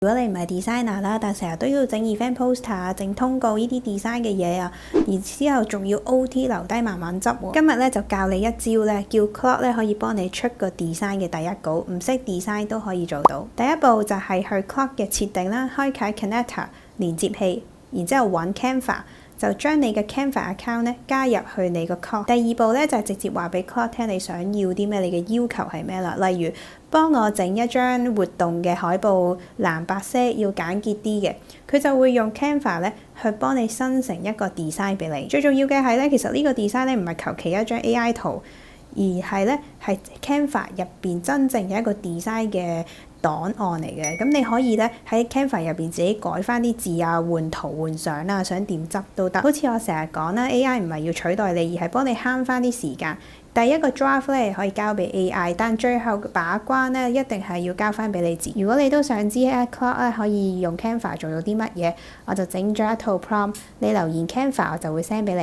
如果你唔係 designer 啦，但成日都要整 event poster 啊、整通告呢啲 design 嘅嘢啊，然之後仲要 OT 留低慢慢執喎。今日咧就教你一招咧，叫 Claude 咧可以幫你出個 design 嘅第一稿，唔識 design 都可以做到。第一步就係去 Claude 嘅設定啦，開啟 connector 連接器，然之後揾 Canva。就將你嘅 Canva account 咧加入去你個 Claude。第二步咧就係直接話俾 Claude 聽你想要啲咩，你嘅要求係咩啦。例如幫我整一張活動嘅海報，藍白色要簡潔啲嘅，佢就會用 Canva 咧去幫你生成一個 design 俾你。最重要嘅係咧，其實呢個 design 咧唔係求其一張 AI 圖，而係咧係 Canva 入邊真正嘅一個 design 嘅檔案嚟嘅。咁你可以咧喺 Canva 入邊自己改翻啲字啊、換圖換相啊，想點執都得。好似我成日講啦，AI 唔係要取代你，而係幫你慳翻啲時間。第一個 draft 咧可以交俾 AI， 但最後把關咧一定係要交翻俾你自己。如果你都想知 Claude 咧可以用 Canva 做到啲乜嘢，我就整咗一套 prompt， 你留言 Canva 我就會 send 俾你。